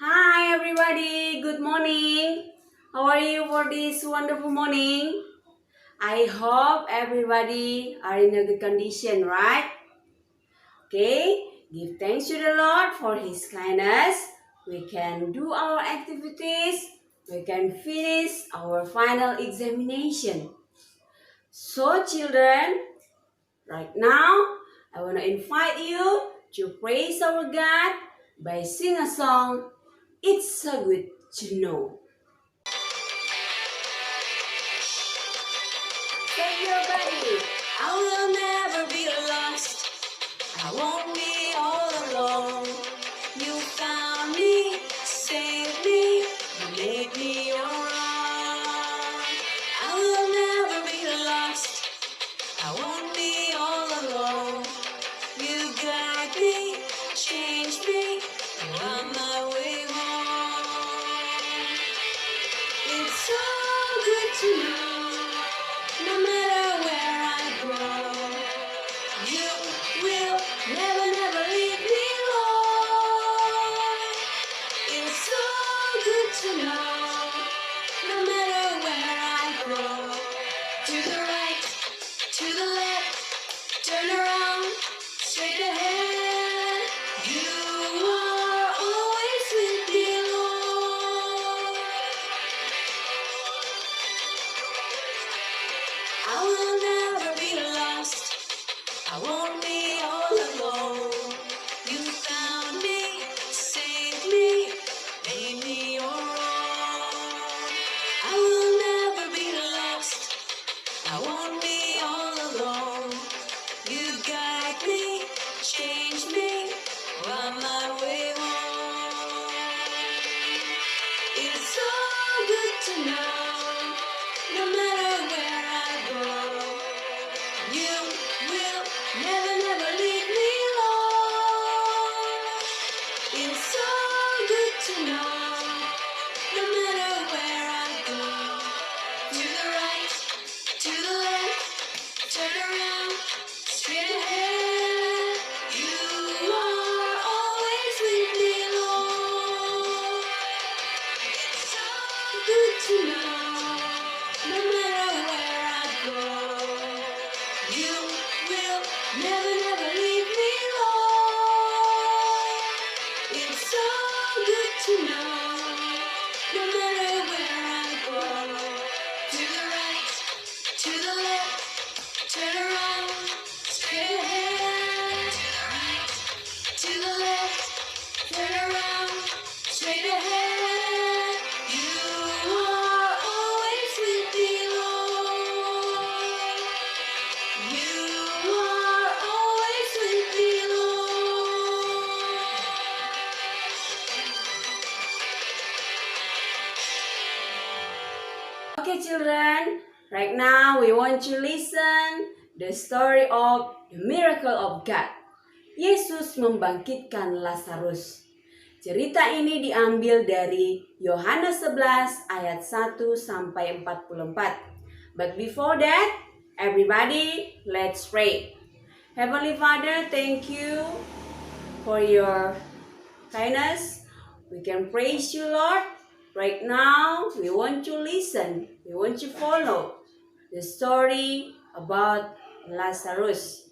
Hi everybody, good morning. How are you for this wonderful morning? I hope everybody are in a good condition, right? Okay, give thanks to the Lord for His kindness. We can do our activities. We can finish our final examination. So children, right now, I want to invite you to praise our God by sing a song. It's so good to know. Say your body. I will never be lost. I won't be all alone. You found me, saved me, you made me your own. I will never be lost. I won't be all alone. You guide me, change me, and on my way home. It's so good to know, no matter where I go, you will never, never leave me alone. It's so good to know, no matter where I go, to the right, to the left, turn around, straight ahead. You are always with me, Lord. I will never be lost. I won't be all alone. You found me, saved me, made me your own. I will never be lost. I won't be all alone. You guide me, change me, on my way home. It's so good to know, no matter where I go, you will never, never leave me alone. It's so good to know, no matter where I go, to the right, to the left, turn around, straight ahead. You are always with me, Lord. It's so good to know, no matter where I go, you will never, never leave me alone. It's so good to know, no matter where I go, to the right, to the left, turn around, straight ahead. To the left, turn around, straight ahead. You are always with me, Lord. You are always with me, Lord. Okay, children. Right now we want to listen the story of the miracle of God. Yesus membangkitkan Lazarus. Cerita ini diambil dari Yohanes 11 ayat 1 sampai 44. But before that, everybody, let's pray. Heavenly Father, thank you for your kindness. We can praise you, Lord. Right now, we want to listen. We want to follow the story about Lazarus.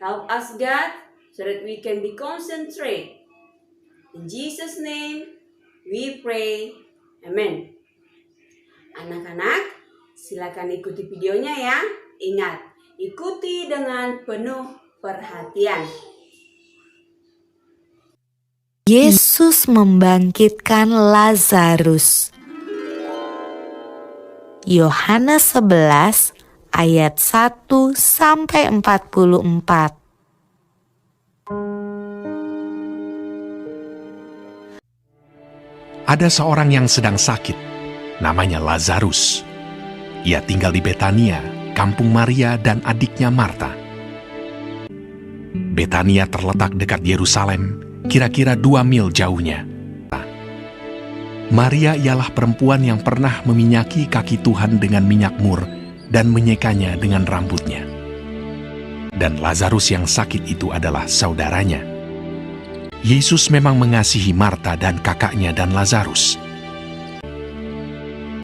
Help us, God, so that we can be concentrate. In Jesus' name, we pray. Amen. Anak-anak, silakan ikuti videonya ya. Ingat, ikuti dengan penuh perhatian. Yesus membangkitkan Lazarus. Yohanes 11 ayat 1 sampai 44. Ada seorang yang sedang sakit, namanya Lazarus. Ia tinggal di Betania, kampung Maria dan adiknya Marta. Betania terletak dekat Yerusalem, kira-kira 2 mil jauhnya. Maria ialah perempuan yang pernah meminyaki kaki Tuhan dengan minyak mur dan menyekanya dengan rambutnya. Dan Lazarus yang sakit itu adalah saudaranya. Yesus memang mengasihi Marta dan kakaknya dan Lazarus.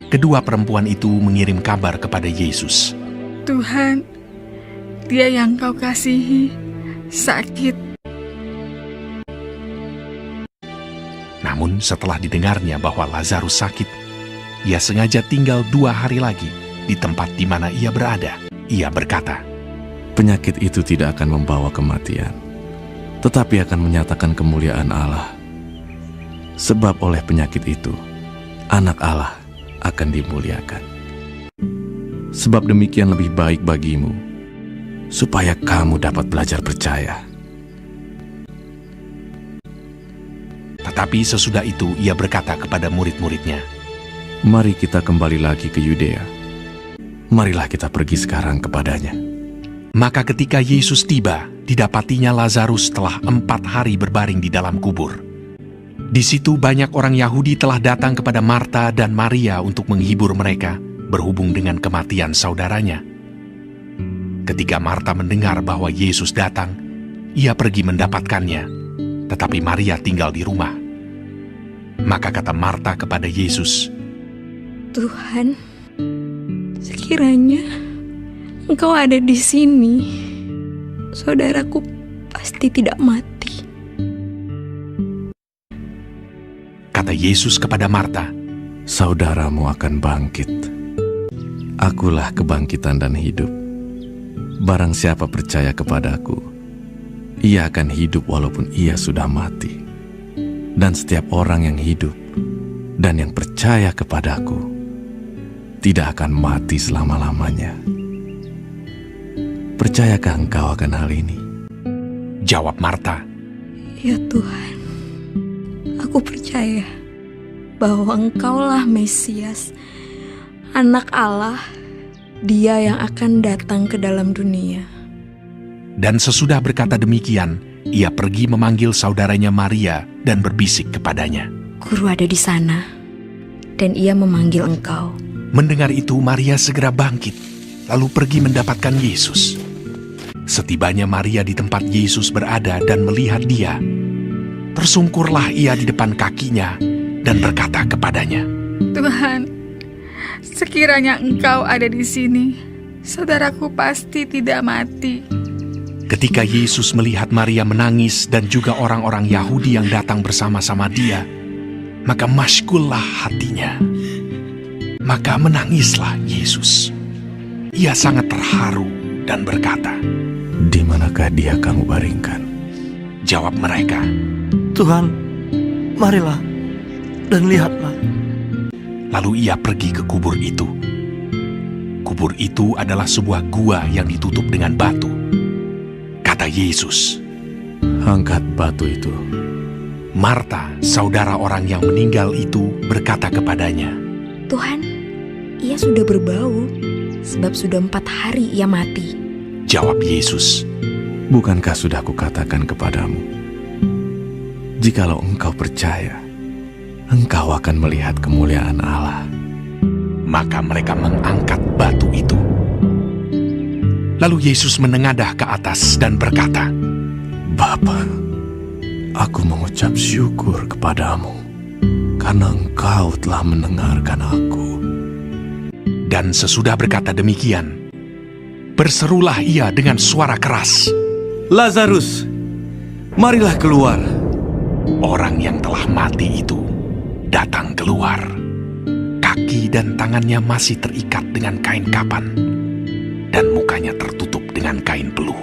Kedua perempuan itu mengirim kabar kepada Yesus. Tuhan, dia yang kau kasihi sakit. Namun setelah didengarnya bahwa Lazarus sakit, ia sengaja tinggal 2 hari lagi di tempat di mana ia berada. Ia berkata, Penyakit itu tidak akan membawa kematian, tetapi akan menyatakan kemuliaan Allah. Sebab oleh penyakit itu, anak Allah akan dimuliakan. Sebab demikian lebih baik bagimu, supaya kamu dapat belajar percaya. tetapi sesudah itu ia berkata kepada murid-muridnya, Mari kita kembali lagi ke Yudea. Marilah kita pergi sekarang kepadanya. Maka ketika Yesus tiba, didapatinya Lazarus telah 4 hari berbaring di dalam kubur. Di situ banyak orang Yahudi telah datang kepada Marta dan Maria untuk menghibur mereka berhubung dengan kematian saudaranya. Ketika Marta mendengar bahwa Yesus datang, ia pergi mendapatkannya, tetapi Maria tinggal di rumah. Maka kata Marta kepada Yesus, Tuhan, sekiranya Engkau ada di sini, saudaraku pasti tidak mati. Kata Yesus kepada Marta, Saudaramu akan bangkit. Akulah kebangkitan dan hidup. Barang siapa percaya kepadaku, ia akan hidup walaupun ia sudah mati. Dan setiap orang yang hidup dan yang percaya kepadaku tidak akan mati selama-lamanya. Percayakah engkau akan hal ini? jawab Marta, Ya Tuhan, aku percaya bahwa Engkaulah Mesias, Anak Allah, Dia yang akan datang ke dalam dunia. dan sesudah berkata demikian, ia pergi memanggil saudaranya Maria dan berbisik kepadanya. Guru ada di sana, dan ia memanggil engkau. Mendengar itu, Maria segera bangkit, lalu pergi mendapatkan Yesus. Setibanya Maria di tempat Yesus berada dan melihat dia, tersungkurlah ia di depan kakinya dan berkata kepadanya, Tuhan, sekiranya engkau ada di sini, saudaraku pasti tidak mati. Ketika Yesus melihat Maria menangis dan juga orang-orang Yahudi yang datang bersama-sama dia, maka masykullah hatinya. Maka menangislah Yesus. Ia sangat terharu dan berkata, Di manakah dia kamu baringkan? Jawab mereka, Tuhan, marilah dan lihatlah. lalu ia pergi ke kubur itu. Kubur itu adalah sebuah gua yang ditutup dengan batu. Kata Yesus, Angkat batu itu. Marta, saudara orang yang meninggal itu, berkata kepadanya, Tuhan, ia sudah berbau, sebab sudah 4 hari ia mati. Jawab Yesus, Bukankah sudah kukatakan kepadamu, jikalau engkau percaya, engkau akan melihat kemuliaan Allah. maka mereka mengangkat batu itu. Lalu Yesus menengadah ke atas dan berkata, Bapa, aku mengucap syukur kepadamu, karena engkau telah mendengarkan aku. Dan sesudah berkata demikian, berserulah ia dengan suara keras. Lazarus, marilah keluar. Orang yang telah mati itu datang keluar. Kaki dan tangannya masih terikat dengan kain kapan, dan mukanya tertutup dengan kain peluh.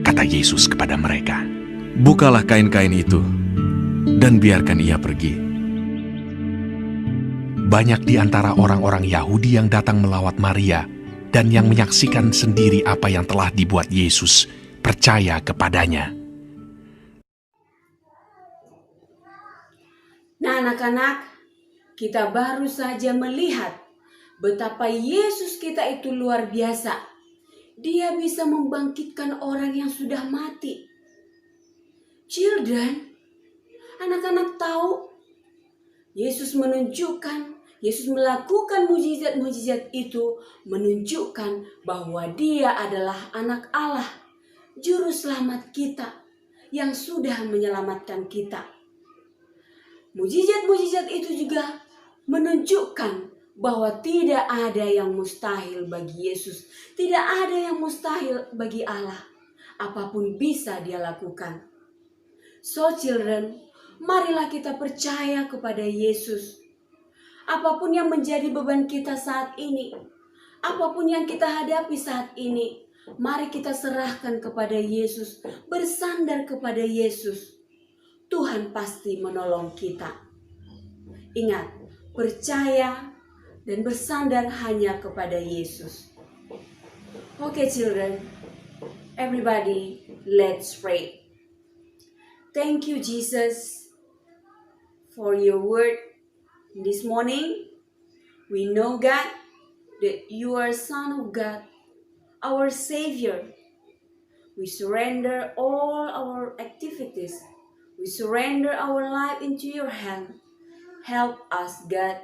Kata Yesus kepada mereka, Bukalah kain-kain itu, dan biarkan ia pergi. banyak di antara orang-orang Yahudi yang datang melawat Maria dan yang menyaksikan sendiri apa yang telah dibuat Yesus percaya kepadanya. Nah, anak-anak, kita baru saja melihat betapa Yesus kita itu luar biasa. Dia bisa membangkitkan orang yang sudah mati. Children, anak-anak tahu, Yesus melakukan mujizat-mujizat itu menunjukkan bahwa Dia adalah anak Allah, juru selamat kita, yang sudah menyelamatkan kita. Mujizat-mujizat itu juga menunjukkan bahwa tidak ada yang mustahil bagi Yesus. Tidak ada yang mustahil bagi Allah. Apapun bisa Dia lakukan. So children, marilah kita percaya kepada Yesus. Apapun yang menjadi beban kita saat ini, apapun yang kita hadapi saat ini, mari kita serahkan kepada Yesus, bersandar kepada Yesus. Tuhan pasti menolong kita. Ingat, percaya dan bersandar hanya kepada Yesus. Okay, children, everybody, let's pray. Thank you, Jesus, for your word this morning. We know, God, that you are Son of God, our Savior. We surrender all our activities. We surrender our life into your hand. Help us, God.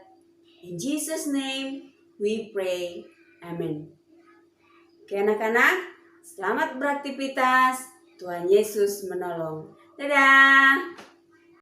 In Jesus' name, we pray. Amen. Oke anak-anak, selamat beraktivitas. Tuhan Yesus menolong. Dadah!